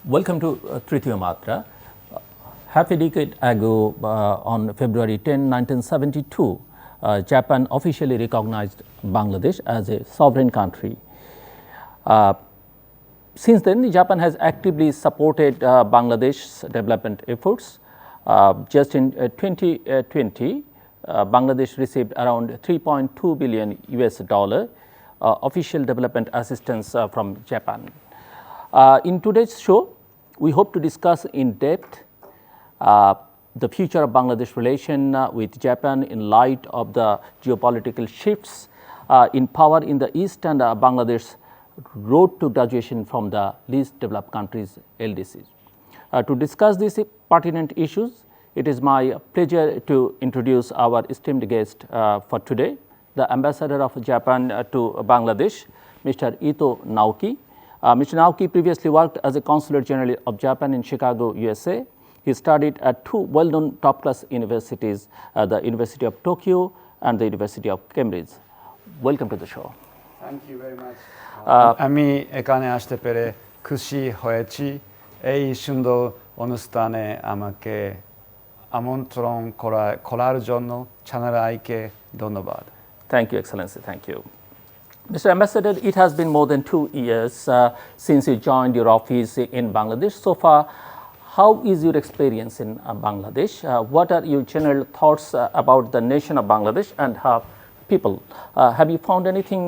Welcome to Tritiyo Matra. Half a decade ago, on February 10, 1972, Japan officially recognized Bangladesh as a sovereign country. Since then, Japan has actively supported Bangladesh's development efforts. Just in 2020, Bangladesh received around 3.2 billion US dollar official development assistance from Japan. In today's show, we hope to discuss in depth the future of Bangladesh relation with Japan in light of the geopolitical shifts in power in the East and Bangladesh's road to graduation from the least developed countries LDCs. To discuss these pertinent issues, it is my pleasure to introduce our esteemed guest for today, the Ambassador of Japan to Bangladesh, Mr. Ito Naoki. Mr. Naoki previously worked as a Consular General of Japan in Chicago, USA. He studied at two well-known top-class universities, the University of Tokyo and the University of Cambridge. Welcome to the show. Thank you very much. আমি এখানে আসতে পেরে খুশি হয়েছি। এই সুন্দর অনুষ্ঠানে আমাকে আমন্ত্রণ করার জন্য চ্যানেল আইকে ধন্যবাদ। Thank you, Excellency. Thank you. Mr. Ambassador, it has been more than 2 years since you joined your office in Bangladesh. So far, how is your experience in Bangladesh? What are your general thoughts about the nation of Bangladesh and her people? Have you found anything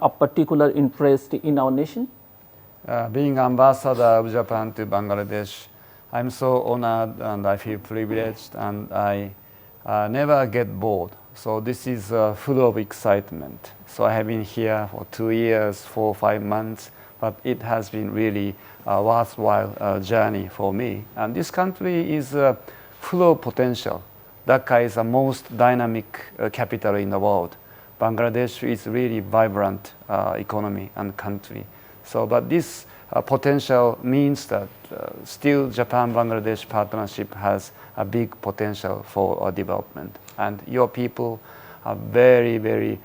of particular interest in our nation? Being ambassador of Japan to Bangladesh, I'm so honored and I feel privileged and I never get bored. So this is full of excitement. So I have been here for 2 years, 4 or 5 months, but it has been really a worthwhile journey for me. And this country is full of potential. Dhaka is the most dynamic capital in the world. Bangladesh is really vibrant economy and country. So, but this potential means that still Japan-Bangladesh partnership has a big potential for development. And your people are very, very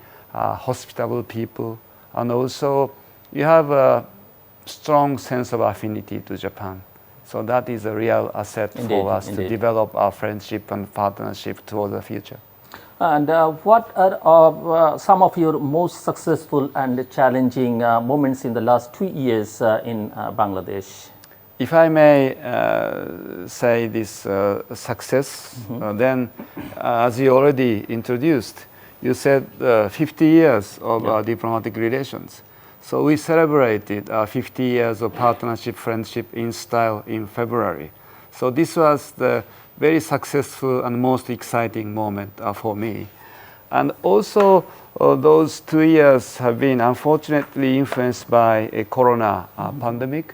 hospitable people. And also you have a strong sense of affinity to Japan. So that is a real asset for us to develop our friendship and partnership toward the future. And what are some of your most successful and challenging moments in the last 2 years in Bangladesh? If I may say this success, then as you already introduced, you said 50 years of diplomatic relations. So we celebrated 50 years of partnership, friendship in style in February. So this was the very successful and most exciting moment for me. And also those 2 years have been unfortunately influenced by a corona pandemic.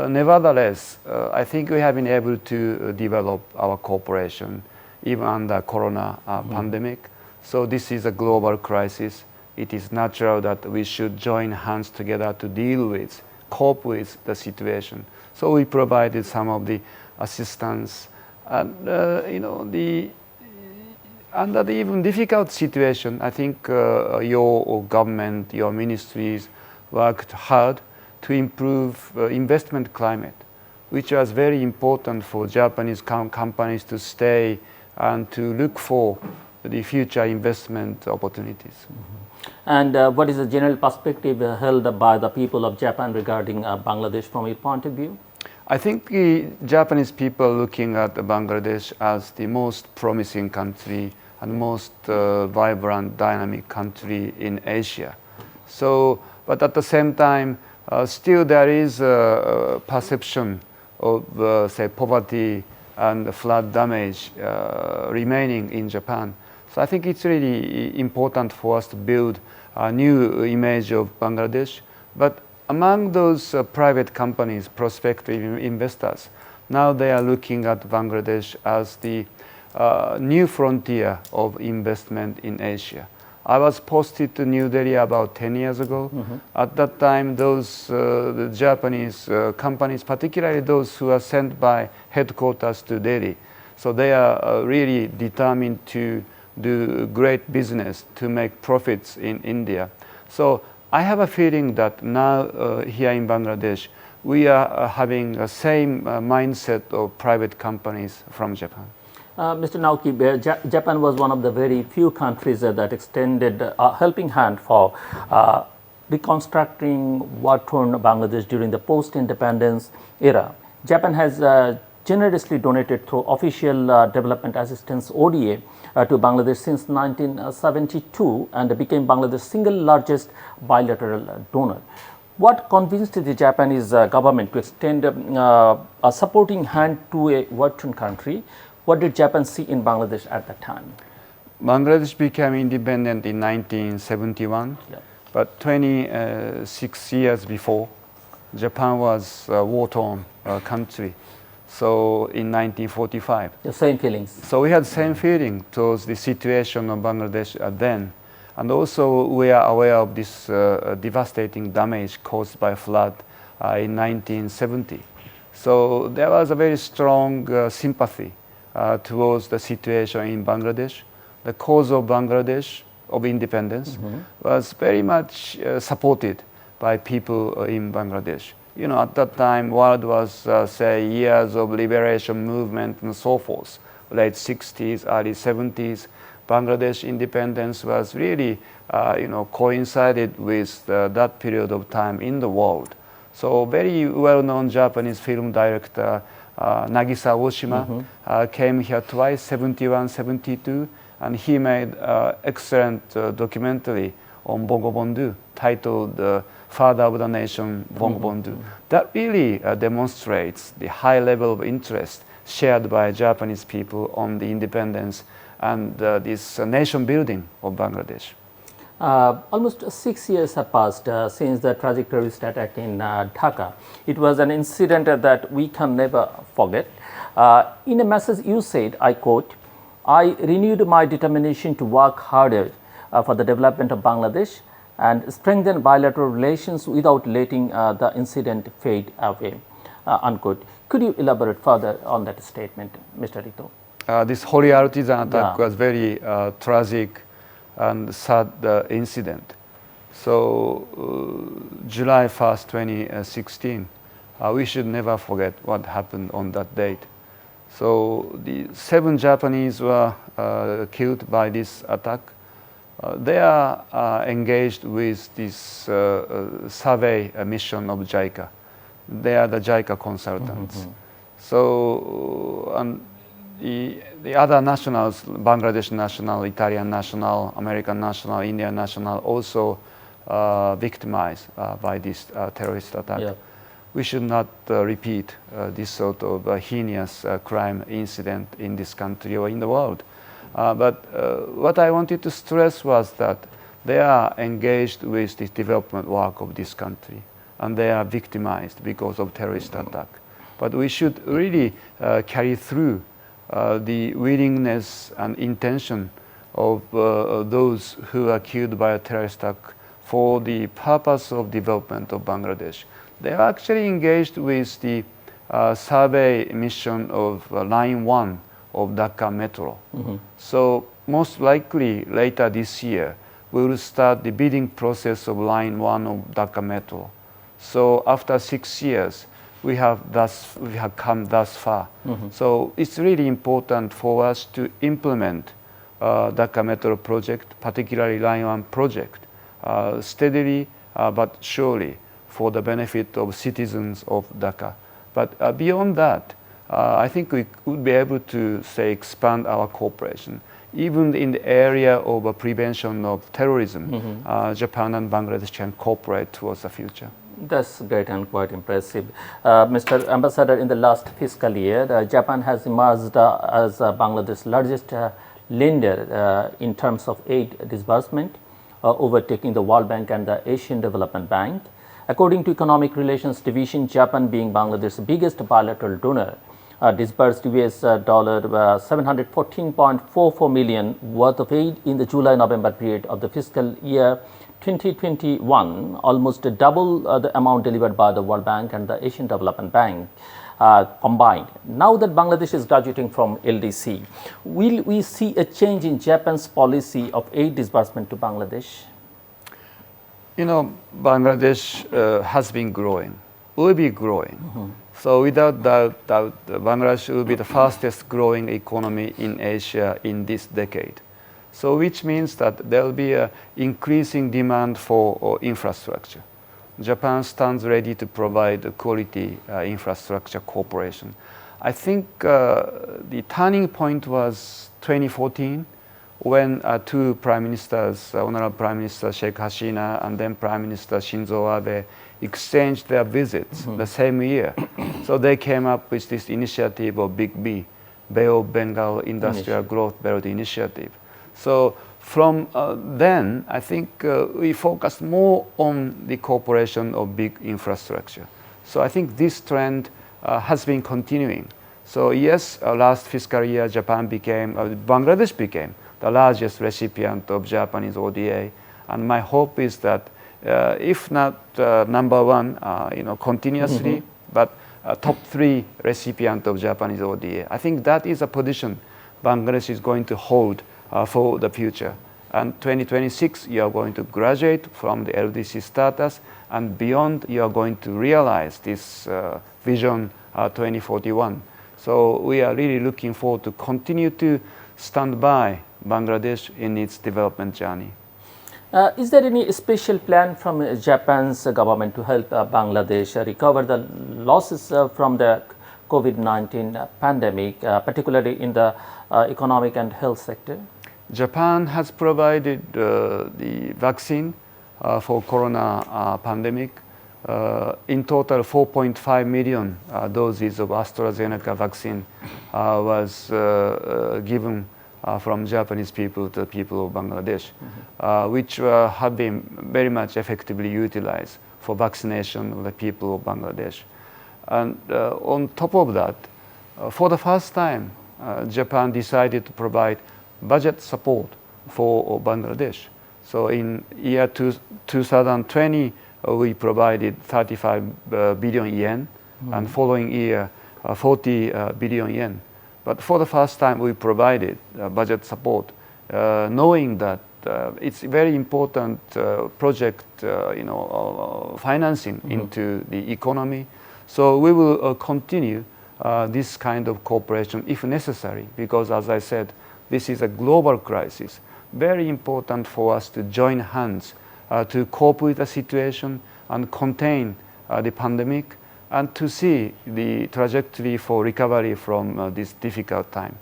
Nevertheless, I think we have been able to develop our cooperation even under corona pandemic. So this is a global crisis. It is natural that we should join hands together to deal with, cope with the situation. So we provided some of the assistance. And under the even difficult situation, I think your government, your ministries worked hard to improve investment climate, which was very important for Japanese companies to stay and to look for the future investment opportunities. And what is the general perspective held by the people of Japan regarding Bangladesh from your point of view? I think the Japanese people looking at Bangladesh as the most promising country and most vibrant, dynamic country in Asia. So, but at the same time, still there is a perception of, say, poverty and flood damage remaining in Japan. So I think it's really important for us to build a new image of Bangladesh. But among those private companies, prospective investors, now they are looking at Bangladesh as the new frontier of investment in Asia. I was posted to New Delhi about 10 years ago. At that time, those the Japanese companies, particularly those who are sent by headquarters to Delhi, so they are really determined to do great business to make profits in India. So I have a feeling that now here in Bangladesh, we are having the same mindset of private companies from Japan. Mr. Naoki, Japan was one of the very few countries that extended a helping hand for reconstructing war-torn Bangladesh during the post-independence era. Japan has generously donated through official development assistance ODA to Bangladesh since 1972 and became Bangladesh's single largest bilateral donor. What convinced the Japanese government to extend a supporting hand to a war-torn country? What did Japan see in Bangladesh at that time? Bangladesh became independent in 1971, but 26 years before, Japan was a war-torn country. So in 1945. The same feelings. So we had same feeling towards the situation of Bangladesh then. And also we are aware of this devastating damage caused by flood in 1970. So there was a very strong sympathy towards the situation in Bangladesh. The cause of Bangladesh, of independence, was very much supported by people in Bangladesh. You know, at that time, world was, say, years of liberation movement and so forth. Late 60s, early 70s, Bangladesh independence was really, coincided with that period of time in the world. So very well-known Japanese film director Nagisa Oshima came here twice, 71, 72, and he made excellent documentary on Bangabandhu titled Father of the Nation, Bangabandhu. That really demonstrates the high level of interest shared by Japanese people on the independence and this nation building of Bangladesh. Almost 6 years have passed since the tragic terrorist attack in Dhaka. It was an incident that we can never forget. In a message you said, I quote, "I renewed my determination to work harder for the development of Bangladesh and strengthen bilateral relations without letting the incident fade away," unquote. Could you elaborate further on that statement, Mr. Rito? This Holy Artisan attack was very tragic and sad incident. So July 1st, 2016, we should never forget what happened on that date. So the 7 Japanese were killed by this attack. They are engaged with this survey mission of JICA. They are the JICA consultants. So and the other nationals, Bangladesh national, Italian national, American national, Indian national, also victimized by this terrorist attack. We should not repeat this sort of heinous crime incident in this country or in the world. But what I wanted to stress was that they are engaged with the development work of this country, and they are victimized because of terrorist attack. But we should really carry through the willingness and intention of those who are killed by a terrorist attack for the purpose of development of Bangladesh. They are actually engaged with the survey mission of Line 1 of Dhaka Metro. So most likely later this year, we will start the bidding process of Line 1 of Dhaka Metro. So after 6 years, we have come thus far. So it's really important for us to implement Dhaka Metro project, particularly Line 1 project, steadily but surely for the benefit of citizens of Dhaka. But beyond that, I think we would be able to, say, expand our cooperation. Even in the area of prevention of terrorism, Japan and Bangladesh can cooperate towards the future. That's great and quite impressive. Mr. Ambassador, in the last fiscal year, Japan has emerged as Bangladesh's largest lender in terms of aid disbursement, overtaking the World Bank and the Asian Development Bank. According to Economic Relations Division, Japan, being Bangladesh's biggest bilateral donor, disbursed US dollar $714.44 million worth of aid in the July-November period of the fiscal year 2021, almost double the amount delivered by the World Bank and the Asian Development Bank combined. Now that Bangladesh is graduating from LDC, will we see a change in Japan's policy of aid disbursement to Bangladesh? You know, Bangladesh has been growing will be growing. So without doubt, Bangladesh will be the fastest growing economy in Asia in this decade. So which means that there will be an increasing demand for infrastructure. Japan stands ready to provide a quality infrastructure cooperation. I think the turning point was 2014 when two prime ministers, Honorable Prime Minister Sheikh Hasina and then Prime Minister Shinzo Abe, exchanged their visits the same year. So they came up with this initiative of Big B, Bay of Bengal Industrial Growth Belt Initiative. So from then, I think we focused more on the cooperation of big infrastructure. So I think this trend has been continuing. So yes, last fiscal year, Bangladesh became the largest recipient of Japanese ODA, and my hope is that if not number one, continuously, but top three recipient of Japanese ODA. I think that is a position Bangladesh is going to hold for the future. And 2026, you are going to graduate from the LDC status, and beyond, you are going to realize this vision 2041. So we are really looking forward to continue to stand by Bangladesh in its development journey. Is there any special plan from Japan's government to help Bangladesh recover the losses from the COVID-19 pandemic, particularly in the economic and health sector? Japan has provided the vaccine for corona pandemic. In total, 4.5 million doses of AstraZeneca vaccine was given from Japanese people to the people of Bangladesh, which have been very much effectively utilized for vaccination of the people of Bangladesh. And on top of that, for the first time, Japan decided to provide budget support for Bangladesh. So in year 2020, we provided 35 billion yen, and following year, 40 billion yen. But for the first time, we provided budget support, knowing that it's a very important project, financing into the economy. So we will continue this kind of cooperation if necessary, because as I said, this is a global crisis. Very important for us to join hands to cope with the situation and contain the pandemic, and to see the trajectory for recovery from this difficult time.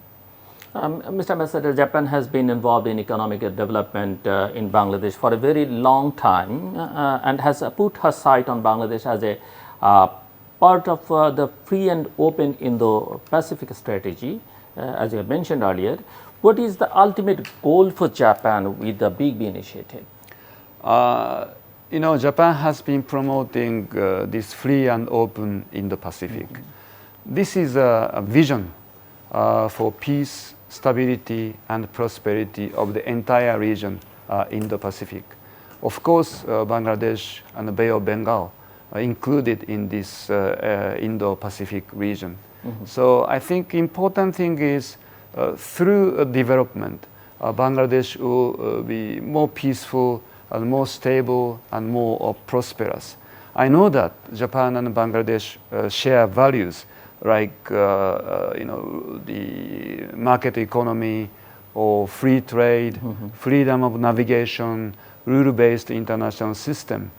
Mr. Ambassador, Japan has been involved in economic development in Bangladesh for a very long time and has put her sight on Bangladesh as a part of the free and open Indo-Pacific strategy, as you mentioned earlier. What is the ultimate goal for Japan with the Big B initiative? Japan has been promoting this free and open Indo-Pacific. This is a vision for peace, stability, and prosperity of the entire region, Indo-Pacific. Of course, Bangladesh and the Bay of Bengal are included in this Indo-Pacific region. So I think important thing is through development, Bangladesh will be more peaceful and more stable and more prosperous. I know that Japan and Bangladesh share values like the market economy or free trade, freedom of navigation, rule-based international system,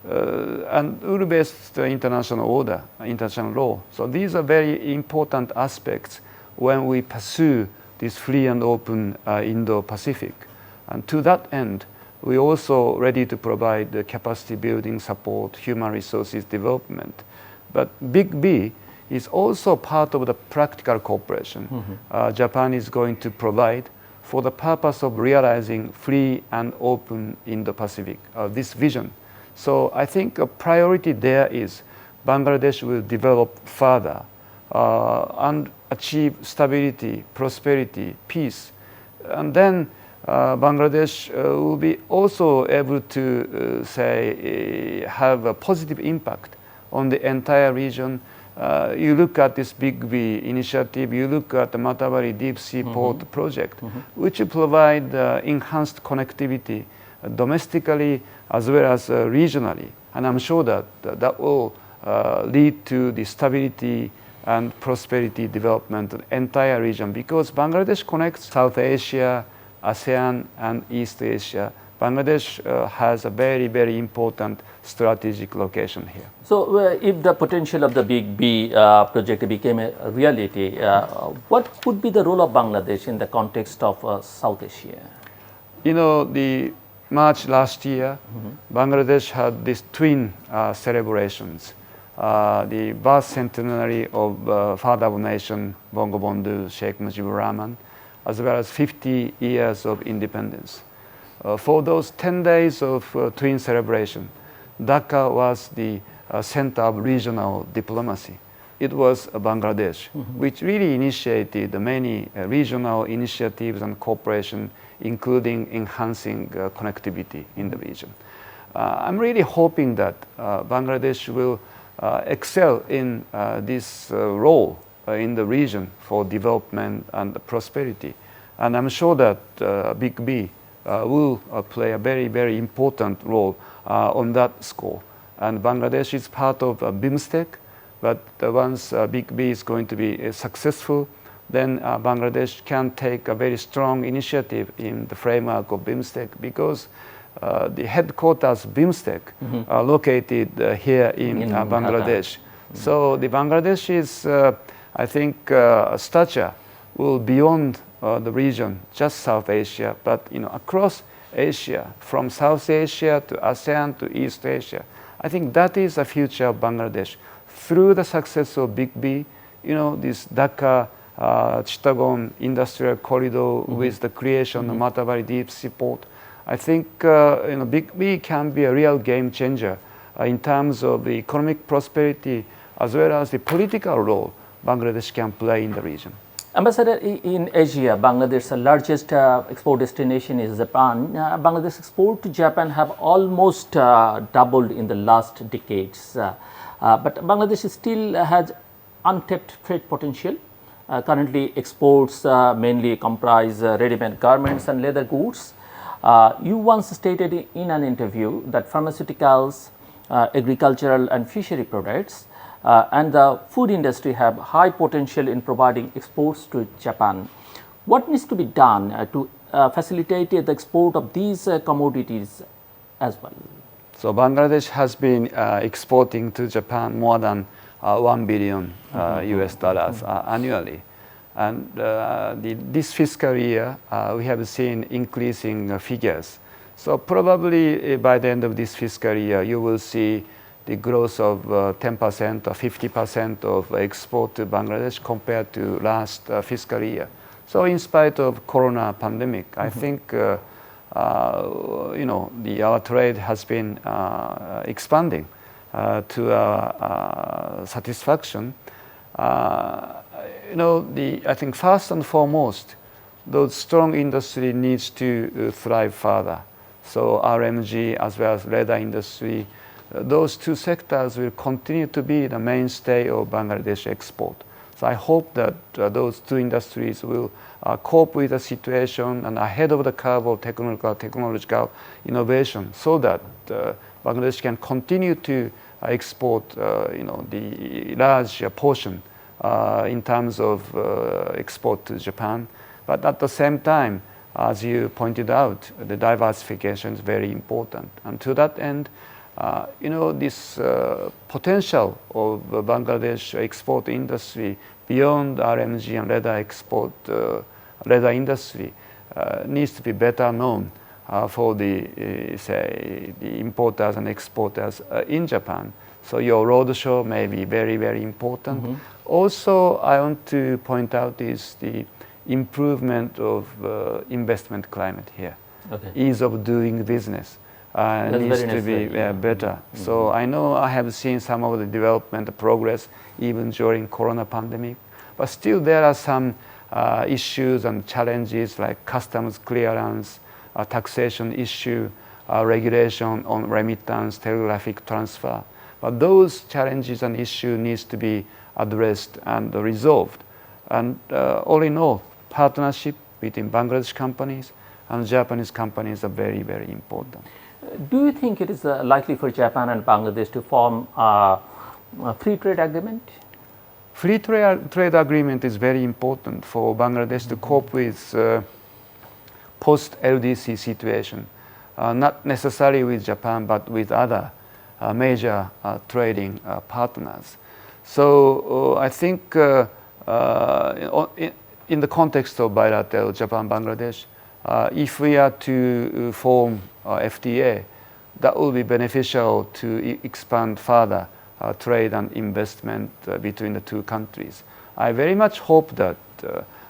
and rule-based international order, international law. So these are very important aspects when we pursue this free and open Indo-Pacific. And to that end, we're also ready to provide the capacity building support, human resources development. But Big B is also part of the practical cooperation Japan is going to provide for the purpose of realizing free and open Indo-Pacific, this vision. So I think a priority there is Bangladesh will develop further and achieve stability, prosperity, peace. And then Bangladesh will be also able to have a positive impact on the entire region. You look at this Big B initiative, you look at the Matawari Deep Sea Port project, which will provide enhanced connectivity domestically as well as regionally. And I'm sure that that will lead to the stability and prosperity development of the entire region, because Bangladesh connects South Asia, ASEAN, and East Asia. Bangladesh has a very, very important strategic location here. So, if the potential of the Big B project became a reality, what would be the role of Bangladesh in the context of South Asia? You know, the March last year, Bangladesh had these twin celebrations. The birth centenary of father of nation, Bangabandhu Sheikh Mujibur Rahman, as well as 50 years of independence. For those 10 days of twin celebration, Dhaka was the center of regional diplomacy. It was Bangladesh, which really initiated many regional initiatives and cooperation, including enhancing connectivity in the region. I'm really hoping that Bangladesh will excel in this role in the region for development and prosperity. And I'm sure that Big B will play a very, very important role on that score. And Bangladesh is part of BIMSTEC, but once Big B is going to be successful, then Bangladesh can take a very strong initiative in the framework of BIMSTEC, because the headquarters of BIMSTEC are located here in Bangladesh. So the Bangladesh's, I think, stature will beyond the region, just South Asia, but across Asia, from South Asia to ASEAN to East Asia. I think that is the future of Bangladesh. Through the success of Big B, this Dhaka, Chittagong industrial corridor with the creation of Matavali Deep Seaport, I think Big B can be a real game changer in terms of the economic prosperity as well as the political role Bangladesh can play in the region. Ambassador, in Asia, Bangladesh's largest export destination is Japan. Bangladesh's export to Japan have almost doubled in the last decades. But Bangladesh still has untapped trade potential. Currently, exports mainly comprise ready-made garments and leather goods. You once stated in an interview that pharmaceuticals, agricultural and fishery products, and the food industry have high potential in providing exports to Japan. What needs to be done to facilitate the export of these commodities as well? So Bangladesh has been exporting to Japan more than 1 billion US dollars annually. And this fiscal year, we have seen increasing figures. So probably by the end of this fiscal year, you will see the growth of 10% or 50% of export to Bangladesh compared to last fiscal year. So in spite of Corona pandemic, I think our trade has been expanding to satisfaction. I think first and foremost, those strong industry needs to thrive further. So RMG as well as leather industry, those two sectors will continue to be the mainstay of Bangladesh export. So I hope that those two industries will cope with the situation and ahead of the curve of technological innovation, so that Bangladesh can continue to export the large portion in terms of export to Japan. But at the same time, as you pointed out, the diversification is very important. And to that end, this potential of Bangladesh export industry beyond RMG and leather export, leather industry needs to be better known for the importers and exporters in Japan. So your roadshow may be very, very important. Also, I want to point out is the improvement of investment climate here. Ease of doing business needs to be better. So I know I have seen some of the development progress even during Corona pandemic, but still there are some issues and challenges like customs clearance, taxation issue, regulation on remittance, telegraphic transfer. But those challenges and issues needs to be addressed and resolved. And all in all, partnership between Bangladesh companies and Japanese companies are very, very important. Do you think it is likely for Japan and Bangladesh to form a Free trade agreement? Free trade agreement is very important for Bangladesh to cope with post-LDC situation, not necessarily with Japan, but with other major trading partners. So I think in the context of bilateral Japan-Bangladesh, if we are to form FTA, that will be beneficial to expand further trade and investment between the two countries. I very much hope that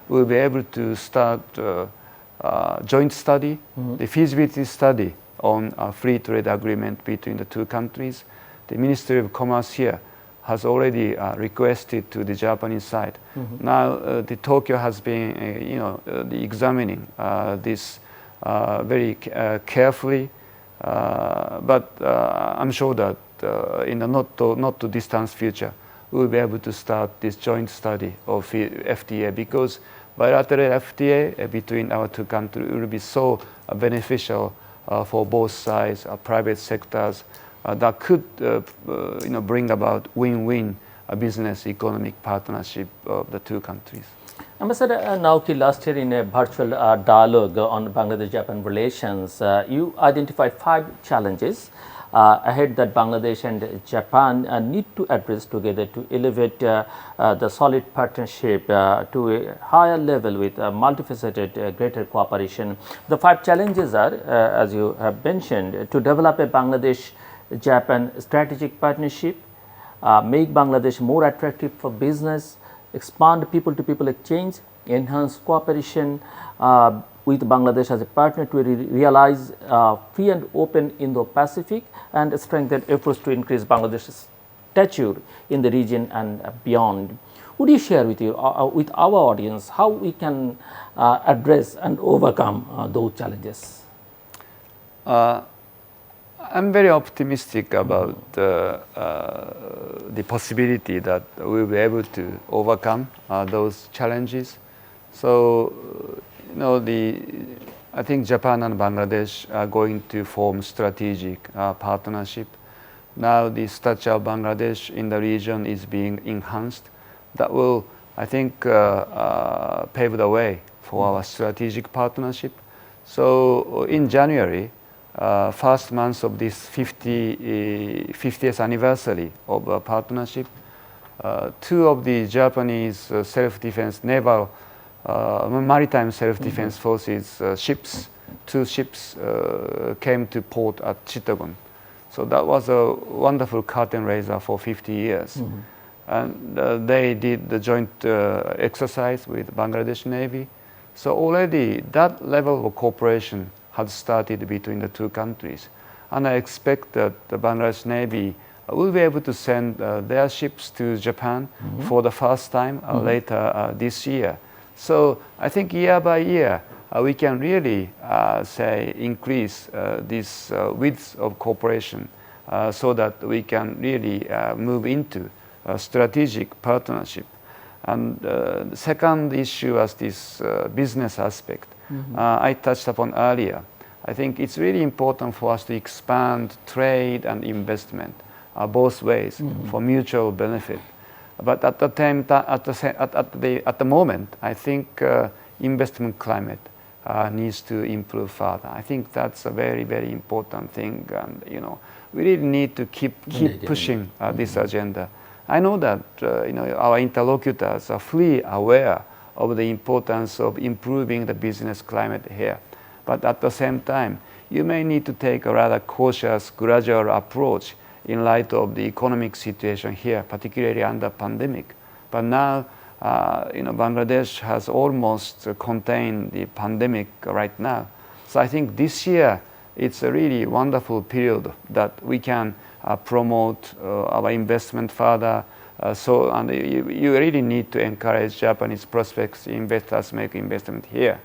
we'll be able to start joint study, the feasibility study on a free trade agreement between the two countries. The Ministry of Commerce here has already requested to the Japanese side. Now, the Tokyo has been, examining this very carefully, but I'm sure that in the not too distant future, we'll be able to start this joint study of FTA, because bilateral FTA between our two countries will be so beneficial for both sides, private sectors, that could bring about win-win business economic partnership of the two countries. Ambassador Naoki, last year in a virtual dialogue on Bangladesh-Japan relations, you identified 5 challenges ahead that Bangladesh and Japan need to address together to elevate the solid partnership to a higher level with multifaceted greater cooperation. The 5 challenges are, as you have mentioned, to develop a Bangladesh-Japan strategic partnership, make Bangladesh more attractive for business, expand people-to-people exchange, enhance cooperation with Bangladesh as a partner to realize free and open Indo-Pacific, and strengthen efforts to increase Bangladesh's stature in the region and beyond. Would you share with with our audience how we can address and overcome those challenges? I'm very optimistic about the possibility that we'll be able to overcome those challenges. So, I think Japan and Bangladesh are going to form strategic partnership. Now the stature of Bangladesh in the region is being enhanced. That will, I think, pave the way for our strategic partnership. So in January, first month of this 50th anniversary of a partnership, 2 of the Japanese self-defense naval maritime self-defense forces ships, 2 ships came to port at Chittagong. So that was a wonderful curtain raiser for 50 years. And they did the joint exercise with Bangladesh Navy. So already that level of cooperation had started between the two countries. And I expect that the Bangladesh Navy will be able to send their ships to Japan for the first time later this year. So I think year by year, we can really increase this width of cooperation so that we can really move into a strategic partnership. And the second issue was this business aspect I touched upon earlier. I think it's really important for us to expand trade and investment both ways for mutual benefit. But at the moment, I think investment climate needs to improve further. I think that's a very, very important thing, and we really need to keep pushing this agenda. I know that our interlocutors are fully aware of the importance of improving the business climate here. But at the same time, you may need to take a rather cautious, gradual approach in light of the economic situation here, particularly under pandemic. But now, Bangladesh has almost contained the pandemic right now. So I think this year, it's a really wonderful period that we can promote our investment further. And you really need to encourage Japanese prospects, investors make investment here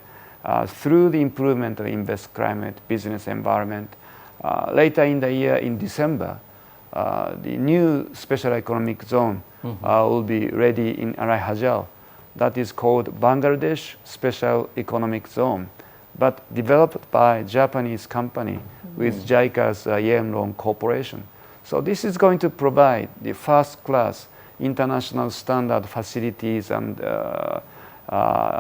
through the improvement of invest climate, business environment. Later in the year, in December, the new special economic zone will be ready in Arai Hajal. That is called Bangladesh Special Economic Zone, but developed by Japanese company with JICA's Yemlong Corporation. So this is going to provide the first-class international standard facilities and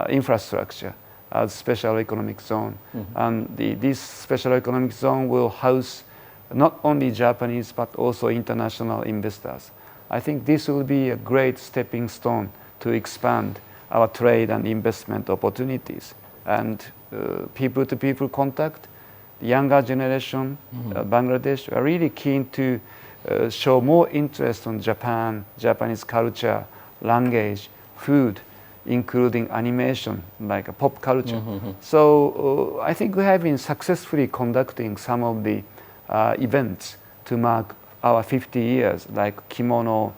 infrastructure as special economic zone. And this special economic zone will house not only Japanese but also international investors. I think this will be a great stepping stone to expand our trade and investment opportunities. And people-to-people contact, the younger generation, Bangladesh, are really keen to show more interest on Japan, Japanese culture, language, food, including animation, like a pop culture. So I think we have been successfully conducting some of the events to mark our 50 years, like kimono,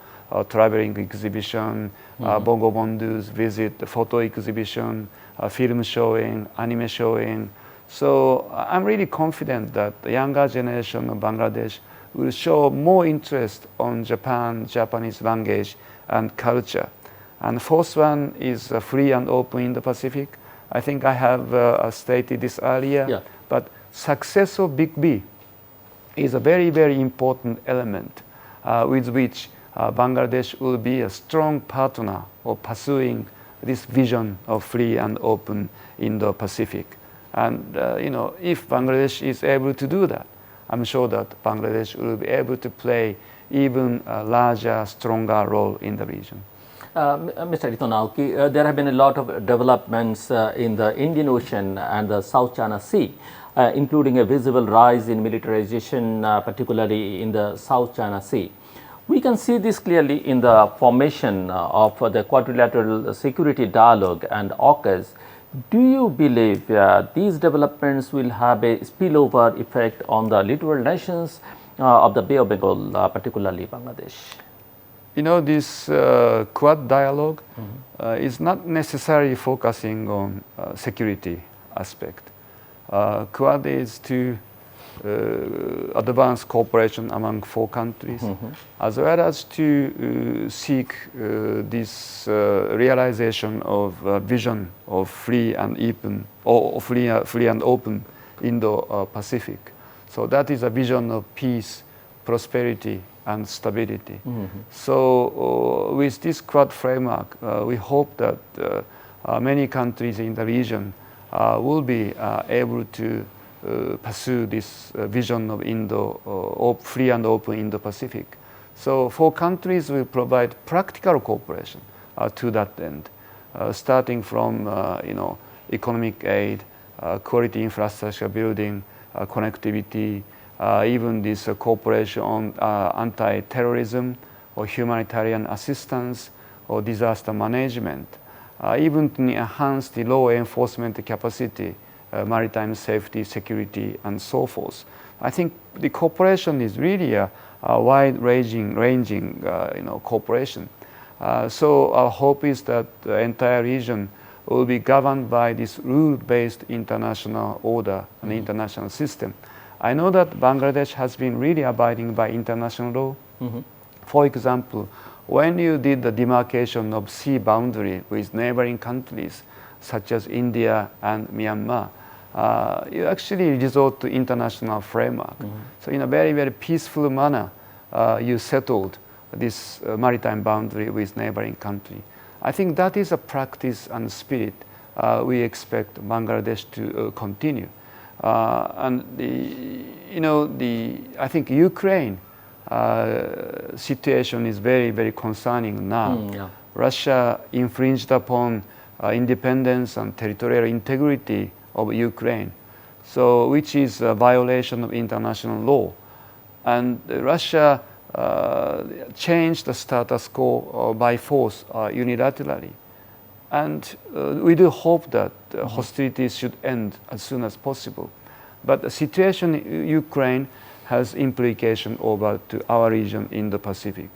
traveling exhibition, bongo bondus visit, the photo exhibition, film showing, anime showing. So I'm really confident that the younger generation of Bangladesh will show more interest on Japan, Japanese language and culture. And fourth one is free and open in the Pacific. I think I have stated this earlier, but success of Big B is a very, very important element with which Bangladesh will be a strong partner of pursuing this vision of free and open Indo-Pacific. And if Bangladesh is able to do that, I'm sure that Bangladesh will be able to play even a larger, stronger role in the region. Mr. Naoki, there have been a lot of developments in the Indian Ocean and the South China Sea, including a visible rise in militarization, particularly in the South China Sea. We can see this clearly in the formation of the quadrilateral security dialogue and AUKUS. Do you believe these developments will have a spillover effect on the littoral nations of the Bay of Bengal, particularly Bangladesh? This Quad dialogue is not necessarily focusing on security aspect. Quad is to advance cooperation among 4 countries, as well as to seek this realization of vision of free and open, or free and open Indo-Pacific. So that is a vision of peace, prosperity, and stability. So with this Quad framework, we hope that many countries in the region will be able to pursue this vision of free and open Indo-Pacific. So 4 countries will provide practical cooperation to that end, starting from economic aid, quality infrastructure building, connectivity, even this cooperation on anti-terrorism or humanitarian assistance or disaster management, even to enhance the law enforcement capacity, maritime safety, security, and so forth. I think the cooperation is really a wide-ranging cooperation. So our hope is that the entire region will be governed by this rule-based international order and international system. I know that Bangladesh has been really abiding by international law. For example, when you did the demarcation of sea boundary with neighboring countries such as India and Myanmar, you actually resort to international framework. So in a very, very peaceful manner, you settled this maritime boundary with neighboring country. I think that is a practice and spirit we expect Bangladesh to continue. And I think Ukraine situation is very, very concerning now. Russia infringed upon independence and territorial integrity of Ukraine, so which is a violation of international law. And Russia changed the status quo by force unilaterally. And we do hope that hostilities should end as soon as possible. But the situation in Ukraine has implication over to our region in the Pacific.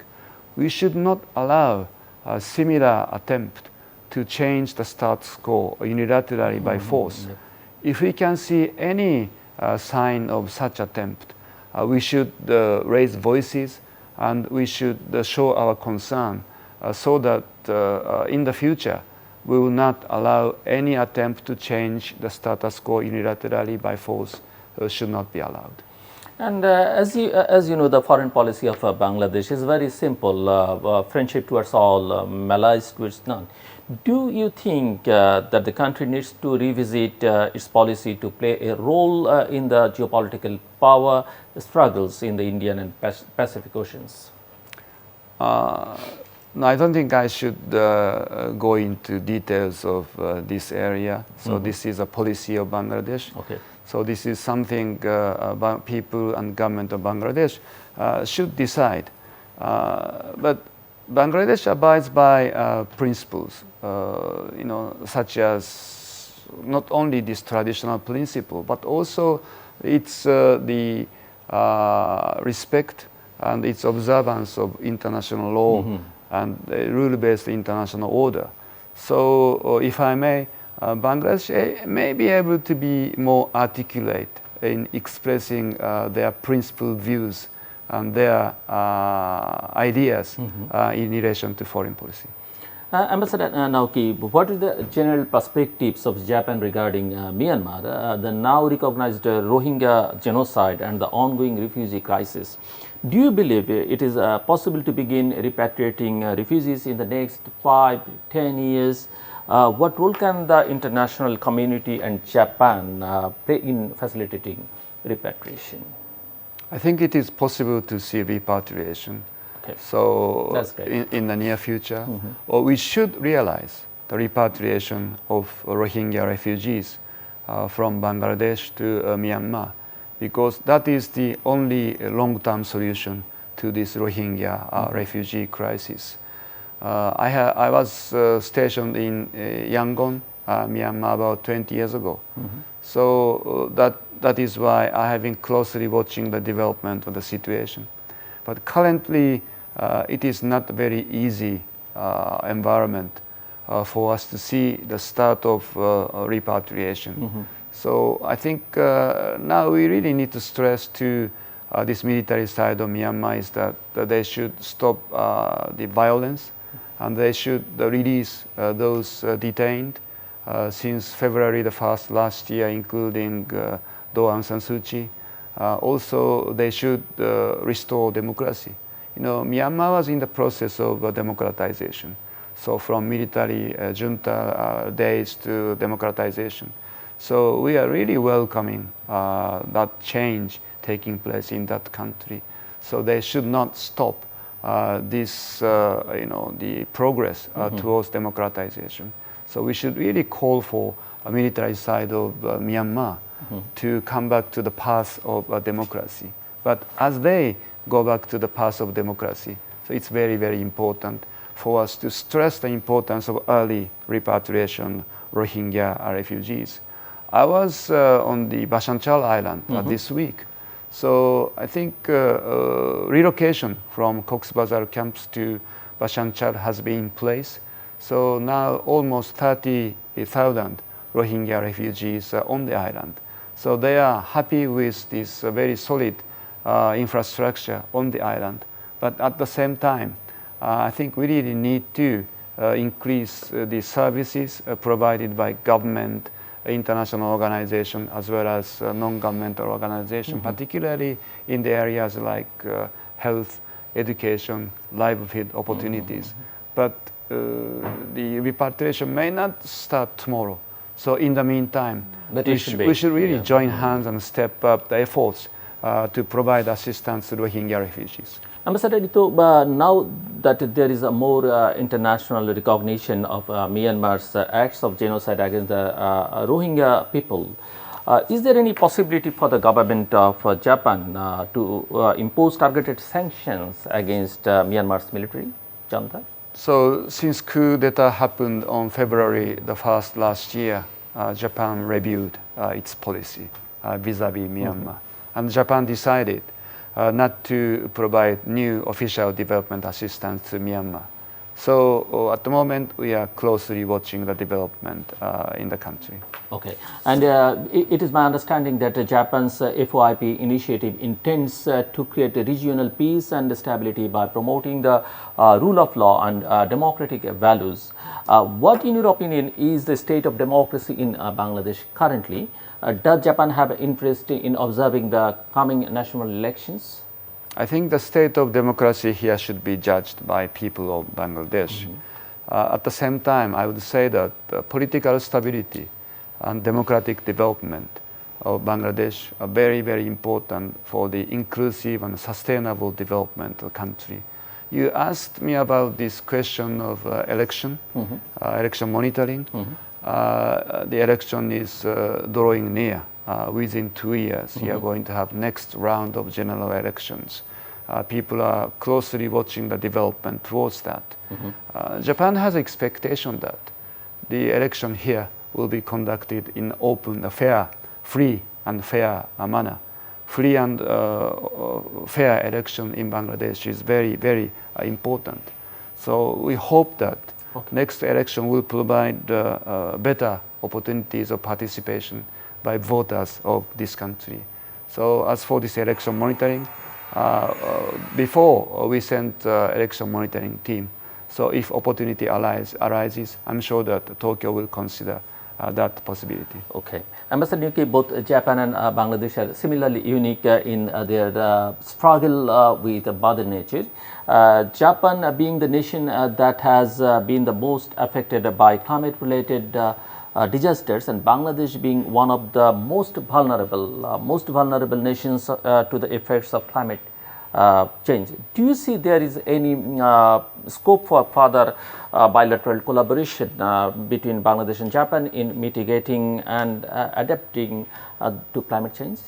We should not allow a similar attempt to change the status quo unilaterally by force. If we can see any sign of such attempt, we should raise voices and we should show our concern so that in the future we will not allow any attempt to change the status quo unilaterally by force should not be allowed. And as you know, the foreign policy of Bangladesh is very simple: friendship towards all, malice towards none. Do you think that the country needs to revisit its policy to play a role in the geopolitical power struggles in the Indian and Pacific Oceans? No, I don't think I should go into details of this area. So this is a policy of Bangladesh. Okay. So this is something about people and government of Bangladesh should decide. But Bangladesh abides by principles, such as not only this traditional principle, but also it's the respect and its observance of international law and rule-based international order. So, if I may, Bangladesh may be able to be more articulate in expressing their principled views and their ideas in relation to foreign policy. Ambassador Naoki, what are the general perspectives of Japan regarding Myanmar, the now recognized Rohingya genocide and the ongoing refugee crisis? Do you believe it is possible to begin repatriating refugees in the next 5-10 years? What role can the international community and Japan play in facilitating repatriation? I think it is possible to see repatriation. Okay. So That's great. in the near future, we should realize the repatriation of Rohingya refugees from Bangladesh to Myanmar, because that is the only long-term solution to this Rohingya refugee crisis. I was stationed in Yangon, Myanmar, about 20 years ago. So that is why I have been closely watching the development of the situation. But currently, it is not a very easy environment for us to see the start of repatriation. So I think now we really need to stress to this military side of Myanmar is that they should stop the violence and they should release those detained since February the 1st last year, including Aung San Suu Kyi. Also, they should restore democracy. Myanmar was in the process of democratization. So from military junta days to democratization. So we are really welcoming that change taking place in that country. So they should not stop the progress towards democratization. So we should really call for a military side of Myanmar to come back to the path of democracy. But as they go back to the path of democracy, so it's very, very important for us to stress the importance of early repatriation Rohingya refugees. I was on the Bhasanchar Island this week. So I think relocation from Cox's Bazar camps to Bhasanchar has been in place. So now almost 30,000 Rohingya refugees are on the island. So they are happy with this very solid infrastructure on the island. But at the same time, I think we really need to increase the services provided by government, international organization, as well as non-governmental organization, particularly in the areas like health, education, livelihood opportunities. But the repatriation may not start tomorrow. So in the meantime, we should really join hands and step up the efforts to provide assistance to Rohingya refugees. Ambassador Dito, now that there is a more international recognition of Myanmar's acts of genocide against the Rohingya people, is there any possibility for the government of Japan to impose targeted sanctions against Myanmar's military junta? So since coup d'etat happened on February the 1st last year, Japan reviewed its policy vis-a-vis Myanmar. And Japan decided not to provide new official development assistance to Myanmar. So at the moment, we are closely watching the development in the country. Okay. And it is my understanding that Japan's FOIP initiative intends to create a regional peace and stability by promoting the rule of law and democratic values. What, in your opinion, is the state of democracy in Bangladesh currently? Does Japan have interest in observing the coming national elections? I think the state of democracy here should be judged by people of Bangladesh. At the same time, I would say that political stability and democratic development of Bangladesh are very, very important for the inclusive and sustainable development of the country. You asked me about this question of election monitoring. The election is drawing near. Within 2 years, we are going to have next round of general elections. People are closely watching the development towards that. Japan has expectation that the election here will be conducted in open, fair, free and fair manner. Free and fair election in Bangladesh is very, very important. So we hope that next election will provide better opportunities of participation by voters of this country. So as for this election monitoring, before we sent election monitoring team, so if opportunity arises, I'm sure that Tokyo will consider that possibility. Okay. Ambassador Naoki, both Japan and Bangladesh are similarly unique in their struggle with Mother Nature. Japan being the nation that has been the most affected by climate-related disasters, and Bangladesh being one of the most vulnerable nations to the effects of climate change. Do you see there is any scope for further bilateral collaboration between Bangladesh and Japan in mitigating and adapting to climate change?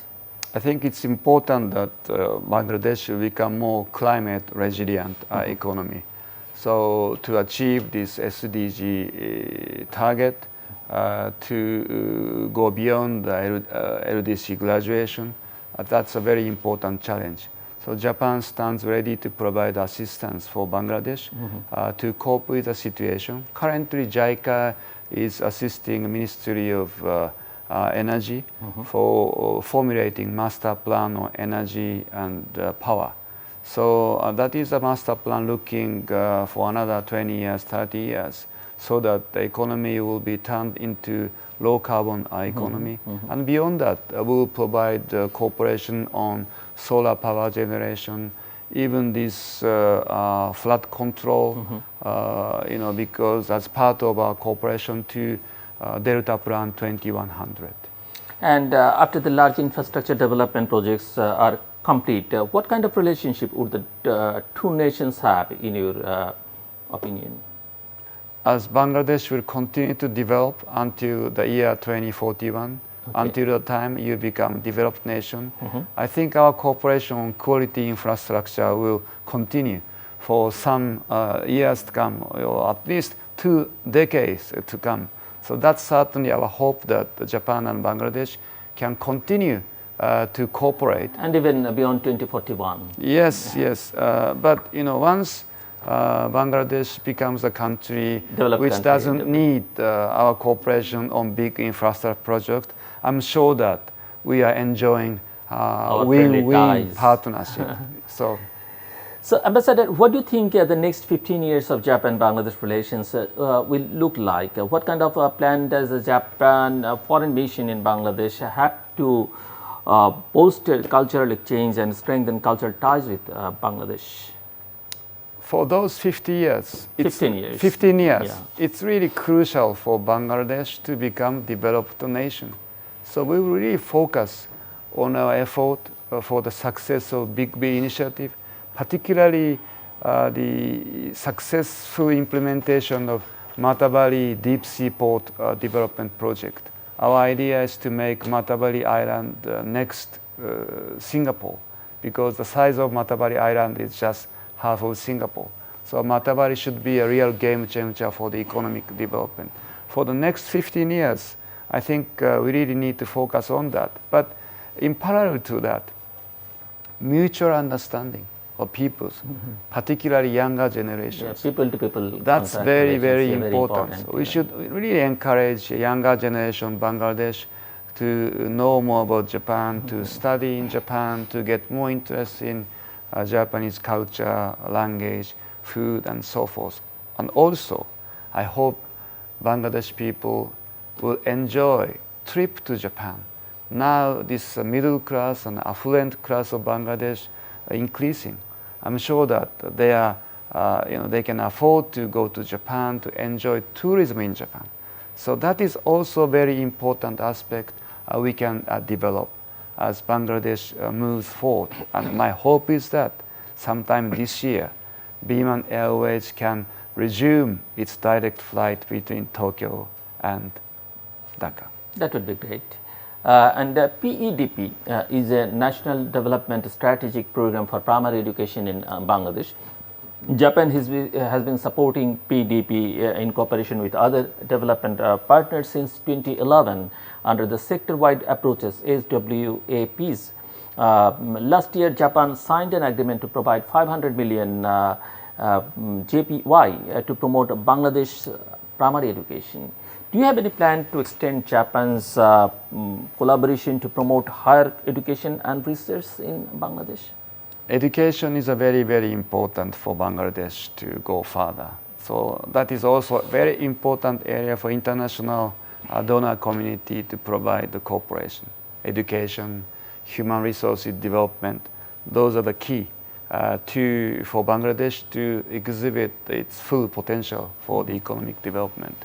I think it's important that Bangladesh will become more climate resilient economy. So to achieve this SDG target, to go beyond the LDC graduation, that's a very important challenge. So Japan stands ready to provide assistance for Bangladesh to cope with the situation. Currently, JICA is assisting the Ministry of Energy for formulating master plan on energy and power. So that is a master plan looking for another 20 years, 30 years, so that the economy will be turned into low carbon economy. And beyond that, we will provide cooperation on solar power generation, even this flood control, because as part of our cooperation to Delta Plan 2100. And after the large infrastructure development projects are complete, what kind of relationship would the two nations have, in your opinion? As Bangladesh will continue to develop until the year 2041, until the time you become developed nation, I think our cooperation on quality infrastructure will continue for some years to come, or at least 2 decades to come. So that's certainly our hope that Japan and Bangladesh can continue to cooperate. And even beyond 2041. Yes, yes. But once Bangladesh becomes a country which doesn't need our cooperation on big infrastructure projects, I'm sure that we are enjoying win-win partnership. So, Ambassador, what do you think the next 15 years of Japan-Bangladesh relations will look like? What kind of plan does the Japan foreign mission in Bangladesh have to bolster cultural exchange and strengthen cultural ties with Bangladesh? For those 15 years, yeah. It's really crucial for Bangladesh to become developed nation. So we will really focus on our effort for the success of Big B initiative, particularly the successful implementation of Matabali Deep Sea Port Development Project. Our idea is to make Matabali Island next Singapore, because the size of Matabali Island is just half of Singapore. So Matabali should be a real game changer for the economic development. For the next 15 years, I think we really need to focus on that. But in parallel to that, mutual understanding of peoples, particularly younger generations. Yeah, people to people. That's very, very important. So we should really encourage younger generation Bangladesh to know more about Japan, to study in Japan, to get more interest in Japanese culture, language, food, and so forth. And also, I hope Bangladesh people will enjoy trip to Japan now this middle class and affluent class of Bangladesh are increasing. I'm sure that they can afford to go to Japan to enjoy tourism in Japan. So that is also a very important aspect we can develop as Bangladesh moves forward. And my hope is that sometime this year, Biman Airways can resume its direct flight between Tokyo and Dhaka. That would be great. PEDP is a National Development Strategic Program for Primary Education in Bangladesh. Japan has been supporting PEDP in cooperation with other development partners since 2011 under the sector-wide approaches SWAPs. Last year, Japan signed an agreement to provide 500 million JPY to promote Bangladesh primary education. Do you have any plan to extend Japan's collaboration to promote higher education and research in Bangladesh? Education is a very, very important for Bangladesh to go further. So that is also a very important area for international donor community to provide the cooperation. Education, human resources development, those are the key for Bangladesh to exhibit its full potential for the economic development.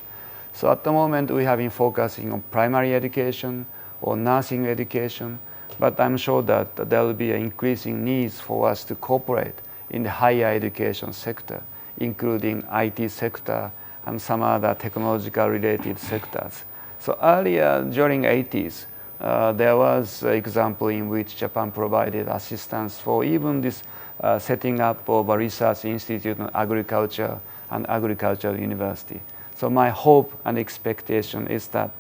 So at the moment we have been focusing on primary education or nursing education, but I'm sure that there will be increasing needs for us to cooperate in the higher education sector, including IT sector and some other technological related sectors. So earlier during 80s, there was an example in which Japan provided assistance for even this setting up of a research institute on agriculture and agricultural university. So my hope and expectation is that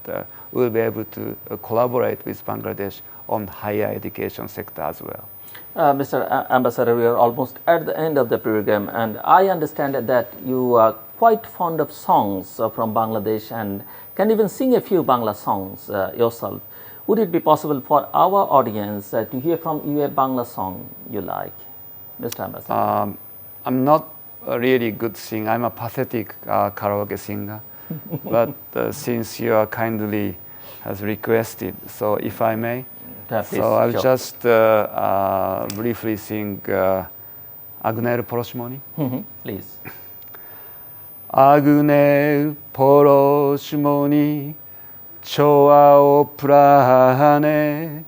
we'll be able to collaborate with Bangladesh on higher education sector as well. Mr. Ambassador, we are almost at the end of the program, and I understand that you are quite fond of songs from Bangladesh and can even sing a few Bangla songs yourself. Would it be possible for our audience to hear from you a Bangla song you like, Mr. Ambassador? I'm not a really good singer. I'm a pathetic karaoke singer. But since you are kindly has requested, so if I may, Please, so I'll sure. just briefly sing Agner Poroshmoni. Please. Agner Poroshmoni Choao Prahane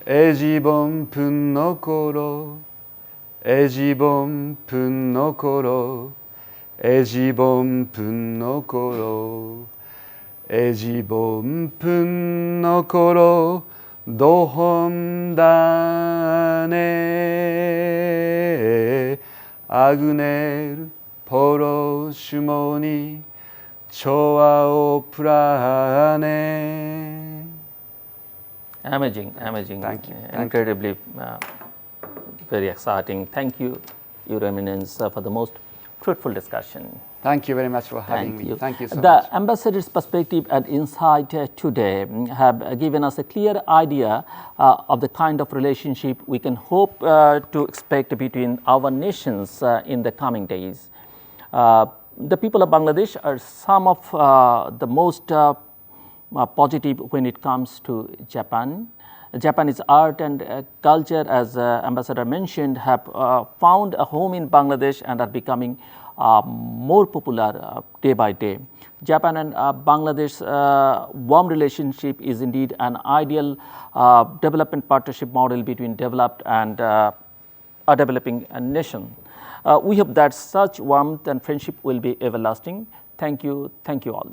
Ejibon Punnokoro Ejibon Punnokoro Ejibon Punnokoro Ejibon Punnokoro Dohon dane Agner Poroshmoni Choao Prane. Amazing. Thank you. Incredibly very exciting. Thank you, Your Eminence, for the most fruitful discussion. Thank you very much for having me. Thank you so much. The ambassador's perspective and insight today have given us a clear idea of the kind of relationship we can hope to expect between our nations in the coming days. The people of Bangladesh are some of the most positive when it comes to Japan. Japanese art and culture, as Ambassador mentioned, have found a home in Bangladesh and are becoming more popular day by day. Japan and Bangladesh warm relationship is indeed an ideal development partnership model between developed and a developing nation. We hope that such warmth and friendship will be everlasting. Thank you all.